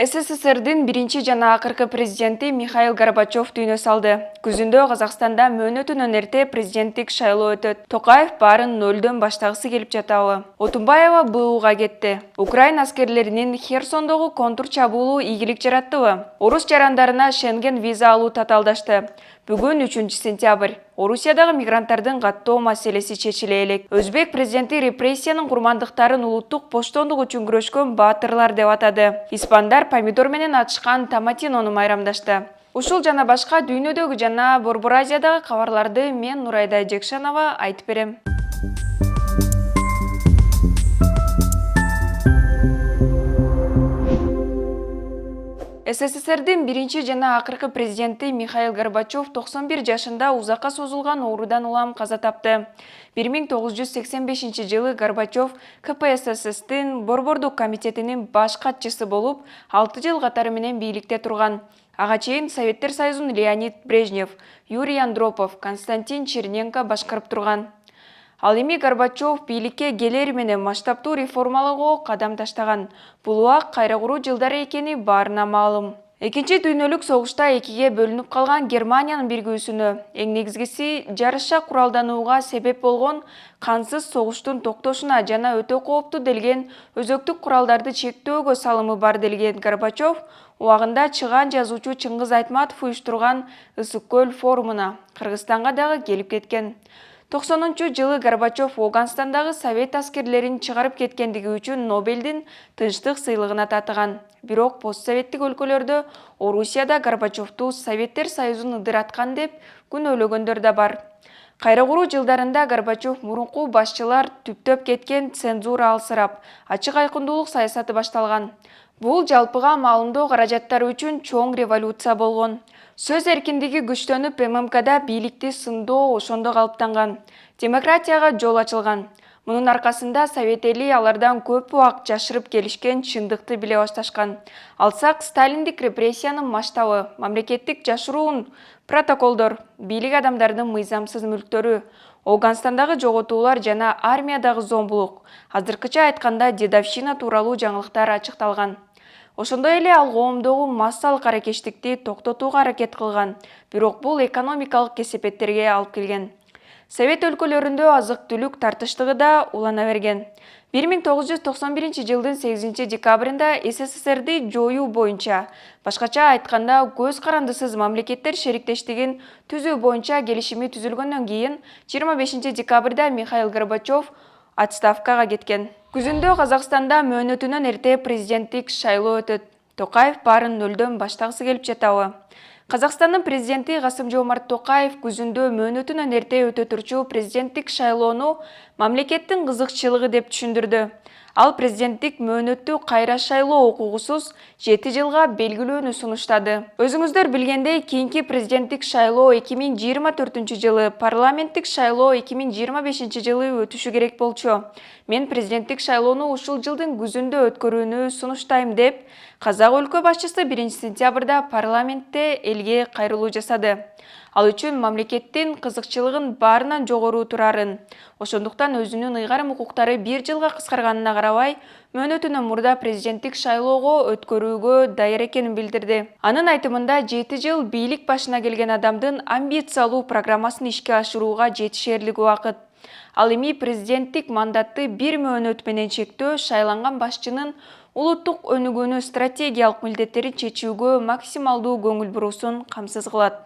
СССРдин биринчи жана акыркы президенти Михаил Горбачев дүйнө салды. Күзүндө Казакстанда мөөнөтүнөн эрте президенттик шайлоо өтөт. Токаев баарын нөлдөн баштагысы келип жатабы. Отунбаева БУга кетти. Украина аскерлеринин Херсондогу контур чабуулу ийгилик жараттыбы? Орус жарандарына Шенген виза алуу татаалдашты. Бүгүн 3-сентябрь. Орусиядагы мигранттардын каттоо маселеси чечиле элек. Өзбек президенти репрессиянын курмандыктарын улуттук боштондук үчүн күрөшкөн баатырлар деп атады. Испандар помидор менен ачышкан томатинону майрамдашты. Ушул жана башка дүйнөдөгү жана Борбор Азиядагы кабарларды мен Нурайда Жекшанова айтып берем. СССРдин биринчи жана акыркы президенти Михаил Горбачев 91 жашында узакка созулган оорудан улам каза тапты. 1985 жылы Горбачев КПСС-тин Борбордук комитетинин баш катчысы болуп, 6 жыл катары менен бийликте турган. Ага чейин Советтер Союзун Леонид Брежнев, Юрий Андропов, Константин Черненко башкарып турган. Ал эми Горбачев бийликке келери менен масштабтуу реформалоого кадам таштаган. Бул убак кайра куруу жылдары экени баарына маалым. Экинчи дүйнөлүк согушта экиге бөлүнүп калган Германиянын биригүүсүнө, эң негизгиси жарыша куралданууга себеп болгон кансыз согуштун токтошуна жана өтө кооптуу делген өзөктүк куралдарды чектөөгө салымы бар делген Горбачев, убагында чыгаан жазуучу Чыңгыз Айтматов уюштурган Ысык көл форумуна Кыргызстанга дагы келип кеткен. 90-жылы Горбачев Ауганстандагы совет аскерлерин чыгарып кеткендиги үчүн Нобелдин тынчтык сыйлыгына татыган. Бирок постсоветтик өлкөлөрдө Орусияда Горбачевту Советтер Союзун ыдыраткан деп күнөөлөгөндөр да бар. Кайра куруу жылдарында Горбачев мурунку башчылар түптөп кеткен цензура алсырап, ачык айкындуулук саясаты башталган. Бул жалпыга маалымдоо каражаттары үчүн чоң революция болгон. Сөз эркиндиги күчтөнүп, ММКда бийликти сындоо ошондо калыптанган. Демократияга жол ачылган. Мунун аркасында Совет эли алардан көп убак жашырып келишкен чындыкты биле башташкан. Алсак сталиндик репрессиянын масштабы, мамлекеттик жашыруун протоколдор, бийлик адамдардын мыйзамсыз мүлктөрү, Ауганстандагы жоготуулар жана армиядагы зомбулук, азыркыча айтканда дедовщина тууралуу жаңылыктар ачыкталган. Ошондой эле ал коомдогу массалык аракештикти токтотууга аракет кылган, бирок бул экономикалык кесепеттерге алып келген. Совет өлкөлөрүндө азык-түлүк тартыштыгы да улана берген. 1991 жылдын 8 декабрында СССРди жоюу боюнча, башкача айтканда көз карандысыз мамлекеттер шериктештигин түзүү боюнча келишими түзүлгөндөн кийин 25 декабрда Михаил Горбачев отставкага кеткен. Күзүндө Казакстанда мөөнөтүнөн эрте президенттик шайлоо өтөт. Токаев баарын нөлдөн баштагысы келип жатабы? Казакстандын президенти Касым-Жомарт Токаев күзүндө мөөнөтүнөн эрте өтө турчу президенттик шайлоону мамлекеттин кызыкчылыгы деп түшүндүрдү. Ал президенттик мөөнөттү кайра шайлоо укугусуз 7 жылга белгилөөнү сунуштады. Өзүңүздөр билгендей, кийинки президенттик шайлоо 2024 жылы, парламенттик шайлоо 2025 жылы өтүшү керек болчу. Мен президенттик шайлоону ушул жылдын күзүндө өткөрүүнү сунуштайм деп, Казак өлкө башчысы 1-сентябрда парламентте элге кайрылуу жасады. Ал үчүн мамлекеттин кызыкчылыгын баарынан жогору турарын, ошондуктан өзүнүн ыйгарым укуктары 1 жылга кыскарганына карабай, мөөнөтүнөн мурда президенттик шайлоого өткөрүүгө даяр экенин билдирди. Анын айтымында 7 жыл бийлик башына келген адамдын амбициялуу программасын ишке ашырууга жетишерлик убакыт. Ал эми президенттик мандатты бир мөөнөт менен чектөө шайланган башчынын улуттук өнүгүүнү стратегиялык милдеттерин чечүүгө максималдуу көңүл буруусун камсыз кылат.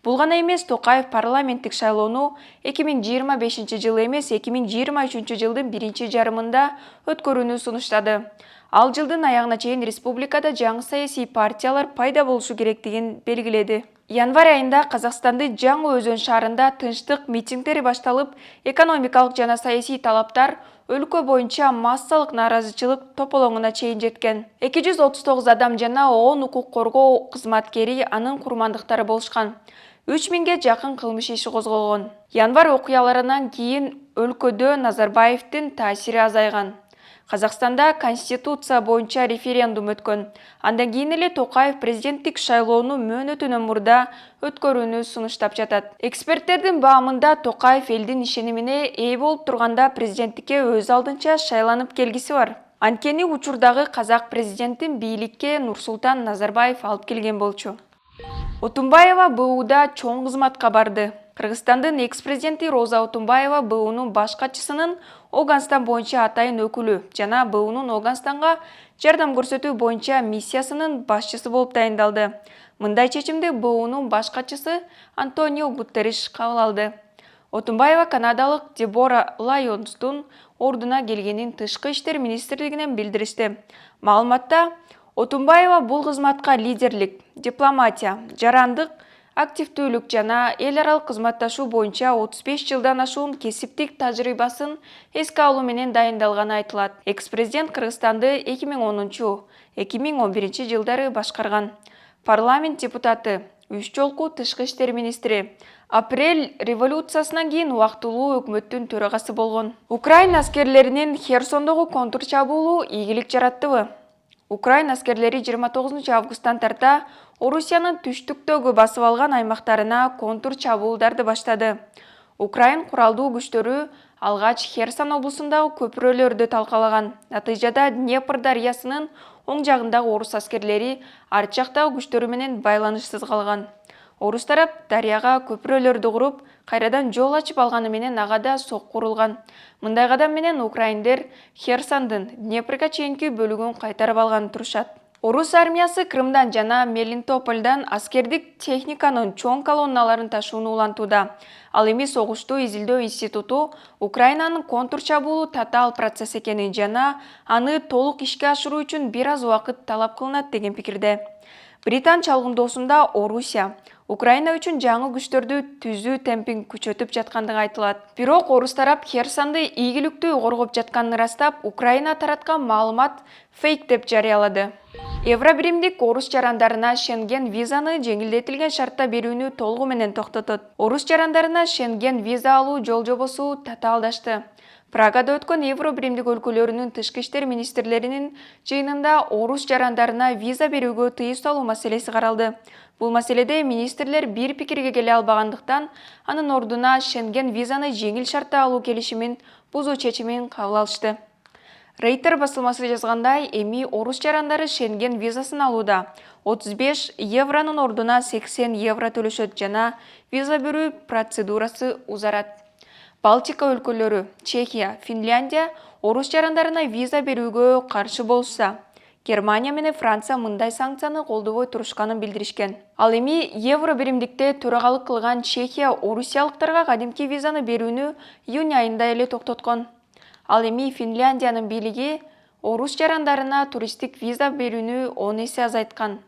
Бул гана эмес, Токаев парламенттик шайлоону 2025 жылы эмес, 2023 жылдын биринчи жарымында өткөрүүнү сунуштады. Ал жылдын аягына чейин республикада жаңы саясий партиялар пайда болушу керектигин белгиледи. Январь айында Казакстандын Жаңы Өзөн шаарында тынчтык митингдери башталып, экономикалык жана саясий талаптар өлкө боюнча массалык нааразычылык тополоңуна чейин жеткен. 239 адам жана 10 укук коргоо кызматкери анын курмандыктары болушкан. 3000 жакын кылмыш иши козголгон. Январь окуяларынан кийин өлкөдө Назарбаевдин таасири азайган. Казакстанда конституция боюнча референдум өткөн. Андан кийин эле Токаев президенттик шайлоону мөөнөтүнөн мурда өткөрүүнү сунуштап жатат. Эксперттердин баамында Токаев элдин ишенимине ээ болуп турганда президенттикке өз алдынча шайланып келгиси бар. Анткени учурдагы казак президентин бийликке Нурсултан Назарбаев алып келген болчу. Отунбаева БУда чоң кызматка барды. Кыргызстандын экс-президенти Роза Отунбаева БУнун баш катчысынын Оганстан боюнча атайын өкүлү жана БУнун Оганстанга жардам көрсөтүү боюнча миссиясынын башчысы болуп дайындалды. Мындай чечимди БУнун баш катчысы Антонио Гутерриш кабыл алды. Отунбаева канадалык Дебора Лайонстун ордуна келгенин Тышкы иштер министрлигинен билдиришти. Маалыматта Отунбаева бул кызматка лидерлик, дипломатия, жарандык, активдүүлүк жана эл аралык кызматташуу боюнча 35 жылдан ашуун кесиптик тажрыйбасын эске алуу менен дайындалганы айтылат. Экс-президент Кыргызстанды 2010-2011 жылдары башкарган. Парламент депутаты, 3 жолку тышкы иштер министри. Апрель революциясынан кийин убактылуу өкмөттүн төрагасы болгон. Украина аскерлеринин Херсондогу контур чабуулу ийгилик жараттыбы? Украина аскерлери 29 августтан тарта Орусиянын түштүктөгү басып алган аймактарына контур чабуулдарды баштады. Украин куралдуу күчтөрү алгач Херсон облусундагы көпүрөлөрдү талкалаган. Натыйжада Днепр дарыясынын оң жагындагы орус аскерлери арт жактагы күчтөрү менен байланышсыз калган. Орус тарап дарыяга көпүрөлөрдү куруп, кайрадан жол ачып алганы менен ага да сокку урулган. Мындай кадам менен украиндер Херсондун Днепрге чейинки бөлүгүн кайтарып алган турушат. Орус армиясы Крымдан жана Мелитопольдан аскердик техниканын чоң колонналарын ташууну улантууда. Ал эми согушту изилдөө институту Украинанын контур чабуулу татаал процесс экенин жана аны толук ишке ашыруу үчүн бир аз убакыт талап кылынат деген пикирде. Британ чалгындоосунда Орусия Украина үчүн жаңы күчтөрдү түзүү темпин күчөтүп жаткандыгы айтылат. Бирок орус тарап Херсонду ийгиликтүү коргоп жатканын ырастап, Украина тараткан маалымат фейк деп жарыялады. Евробиримдик орус жарандарына Шенген визаны жеңилдетилген шартта берүүнү толугу менен токтотот. Орус жарандарына Шенген виза алуу жол жобосу татаалдашты. Прагада өткөн Евробиримдик өлкөлөрүнүн тышкы иштер министрлеринин жыйынында орус жарандарына виза берүүгө тыюу салуу маселеси каралды. Бул маселеде министрлер бир пикирге келе албагандыктан, анын ордуна Шенген визаны жеңил шартта алуу келишимин бузуу чечимин кабыл алышты. Рейтер басылмасы жазгандай, эми орус жарандары Шенген визасын алууда 35 евронун ордуна 80 евро төлөшөт жана виза берүү процедурасы узарат. Балтика өлкөлөрү, Чехия, Финляндия орус жарандарына виза берүүгө каршы болушса, Германия менен Франция мындай санкцияны колдобой турушканын билдиришкен. Ал эми Евробиримдикте төрагалык кылган Чехия орусиялыктарга кадимки визаны берүүнү июнь айында эле токтоткон. Ал эми Финляндиянын бийлиги орус жарандарына туристтик виза берүүнү 10 эсе азайткан.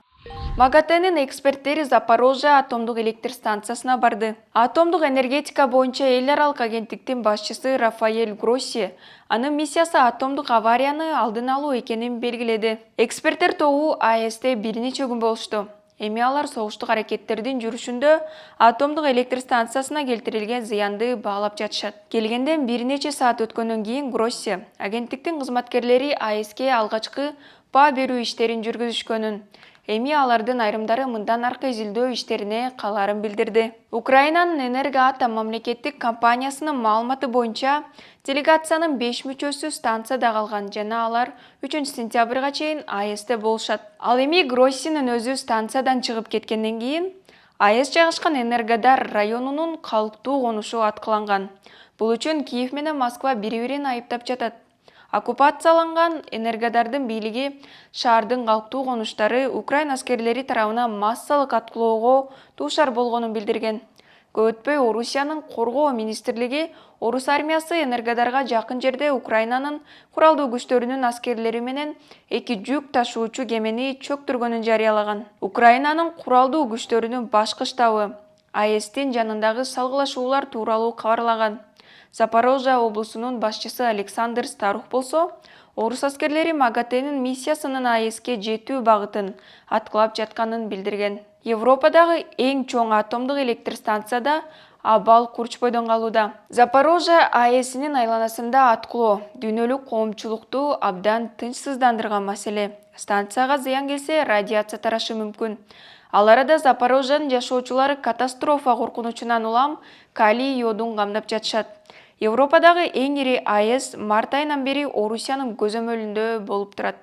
МАГАТЭнин эксперттери Запорожье атомдук электр станциясына барды. Атомдук энергетика боюнча эл аралык агенттиктин башчысы Рафаэль Гросси анын миссиясы атомдук аварияны алдын алуу экенин белгиледи. Эксперттер тобу АЭСте бир нече күн болушту. Эми алар согуштук аракеттердин жүрүшүндө атомдук электр станциясына келтирилген зыянды баалап жатышат. Келгенден бир нече саат өткөндөн кийин Гросси агенттиктин кызматкерлери АЭСке алгачкы баа берүү иштерин жүргүзүшкөнүн, эми алардын айрымдары мындан аркы изилдөө иштерине калаарын билдирди. Украинанын Энергоатом мамлекеттик компаниясынын маалыматы боюнча, делегациянын 5 мүчөсү станцияда калган жана алар 3-сентябрга чейин АЭСте болушат. Ал эми Гроссинин өзү станциядан чыгып кеткенден кийин АЭС жайгашкан Энергодар районунун калктуу конушу аткыланган. Бул үчүн Киев менен Москва бири-бирин айыптап жатат. Оккупацияланган Энергодардын бийлиги шаардын калктуу конуштары Украина аскерлери тарабынан массалык аткылоого дуушар болгонун билдирген. Көп өтпөй Орусиянын коргоо министрлиги орус армиясы Энергодарга жакын жерде Украинанын куралдуу күчтөрүнүн аскерлери менен 2 жүк ташуучу кемени чөктүргөнүн жарыялаган. Украинанын куралдуу күчтөрүнүн башкы штабы АЭСтин жанындагы салгылашуулар тууралуу кабарлаган. Запорожье облусунун башчысы Александр Старух болсо, орус аскерлери МАГАТЭнин миссиясынын АЭСке жетүү багытын аткылап жатканын билдирген. Европадагы эң чоң атомдук электр станцияда абал Курчбойдон калууда. Запорожье АЭСинин айланасында аткылоо дүйнөлүк коомчулукту абдан тынчсыздандырган маселе. Станцияга зыян келсе, радиация тарашы мүмкүн. Ал арада Запорожьенын жашоочулары катастрофа коркунучунан улам калий йодун камдап жатышат. Европадагы эң ири АЭС март айынан бери Орусиянын көзөмөлүндө болуп турат.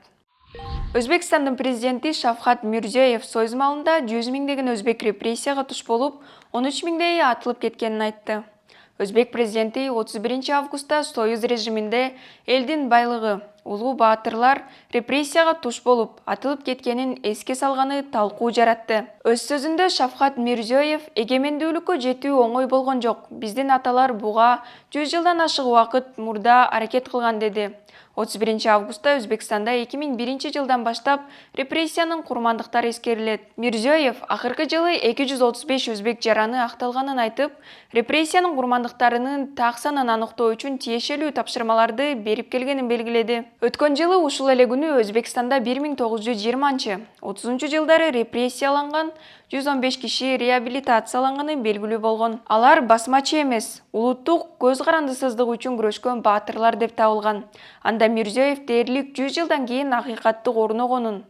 Өзбекстандын президенти Шавкат Мирзиёев сөз маалында 100 миңдеген өзбек репрессияга туш болуп, 13 миңдейи атылып кеткенин айтты. Өзбек президенти 31 августта Союз режиминде элдин байлыгы, улуу баатырлар репрессияга туш болуп, атылып кеткенин эске салганы талкуу жаратты. Өз сөзүндө Шавкат Мирзиёев эгемендүүлүккө жетүү оңой болгон жок. Биздин аталар буга 100 жылдан ашык убакыт мурда аракет кылган деди. 31 августта Өзбекстанда 2001 жылдан баштап репрессиянын курмандыктары эскерилет. Мирзиёев акыркы жылы 235 өзбек жараны акталганын айтып, репрессиянын курмандыктарынын так санын аныктоо үчүн тиешелүү тапшырмаларды берип келгенин белгиледи. Өткөн жылы ушул эле күнү Өзбекстанда 1920-30 жылдары репрессияланган 115 киши реабилитацияланганы белгилүү болгон. Алар басмачы эмес, улуттук көз карандысыздык үчүн күрөшкөн баатырлар деп табылган. Анда Мирзиёев дээрлик 100 жылдан кийин акыйкаттык орногонун,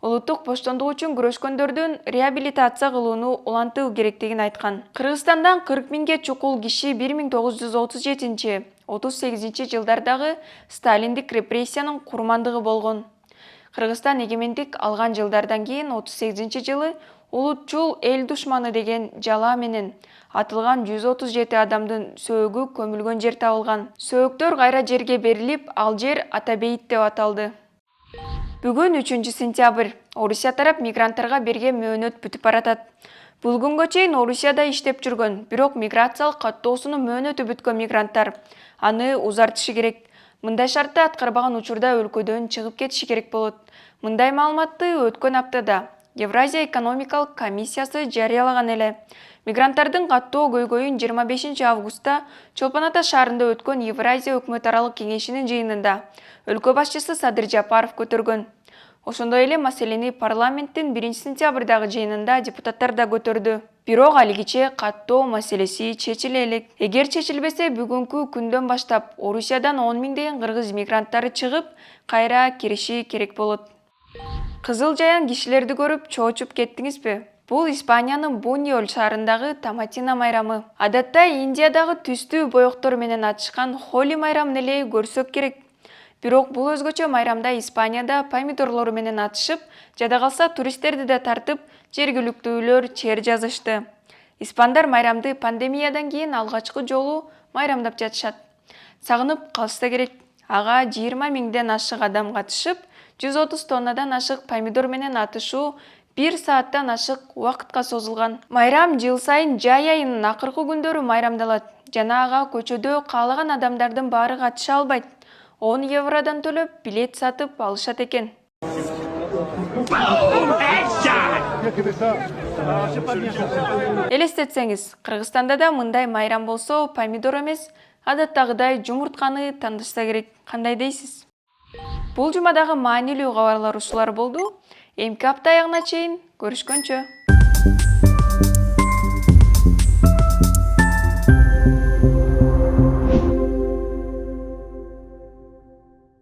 улуттук боштондук үчүн күрөшкөндөрдүн реабилитация кылууну улантуу керектигин айткан. Кыргызстандан 40 миңге чукул киши 1937-38 жылдардагы сталиндик репрессиянын курмандыгы болгон. Кыргызстан эгемендик алган жылдардан кийин 38 жылы улутчул эл душманы деген жала менен атылган 137 адамдын сөөгү көмүлгөн жер табылган. Сөөктөр кайра жерге берилип, ал жер Атабейит деп аталды. Бүгүн 3 сентябрь. Орусия тарап мигранттарга берген мөөнөт бүтүп баратат. Бул күнгө чейин Орусияда иштеп жүргөн, бирок миграциялык каттоосунун мөөнөтү бүткөн мигранттар аны узартышы керек. Мындай шартты аткарбаган учурда өлкөдөн чыгып кетиши керек болот. Мындай маалыматты өткөн аптада Евразия экономикалык комиссиясы жарыялаган эле. Мигранттардын каттоо көйгөйүн 25 августта Чолпон Ата шаарында өткөн Евразия өкмөт аралык кеңешинин жыйынында өлкө башчысы Садыр Жапаров көтөргөн. Ошондой эле маселени парламенттин 1 сентябрдагы жыйынында депутаттар да көтөрдү. Бирок алигиче каттоо маселеси чечиле элек. Эгер чечилбесе, бүгүнкү күндөн баштап Орусиядан 10 миңдеген кыргыз мигранттары чыгып, кайра кириши керек болот. Кызыл жаян кишилерди көрүп чоочуп кеттиңизби? Бул Испаниянын Буньол шаарындагы Томатина майрамы. Адатта Индиядагы түстүү боектор менен атышкан Холи майрамын эле көрсөк керек. Бирок бул өзгөчө майрамда Испанияда помидорлору менен атышып, жада калса туристтерди да тартып, жергиликтүүлөр чер жазышты. Испандар майрамды пандемиядан кийин алгачкы жолу майрамдап жатышат. Сагынып калышса керек. Ага 20 миңден ашык адам катышып, 130 тоннадан ашык помидор менен атышуу 1 сааттан ашык убакытка созулган. Майрам жыл сайын жай айынын акыркы күндөрү майрамдалат жана ага көчөдө каалаган адамдардын баары катыша албайт. 10 евродан төлөп билет сатып алышат экен. Элестетсеңиз, Кыргызстанда да мындай майрам болсо, помидор эмес, адаттагыдай жумуртканы тандашса керек. Кандай дейсиз? Бул жумадагы маанилүү кабарлар ушулар болду. Эмки апта аягына чейин көрүшкөнчө.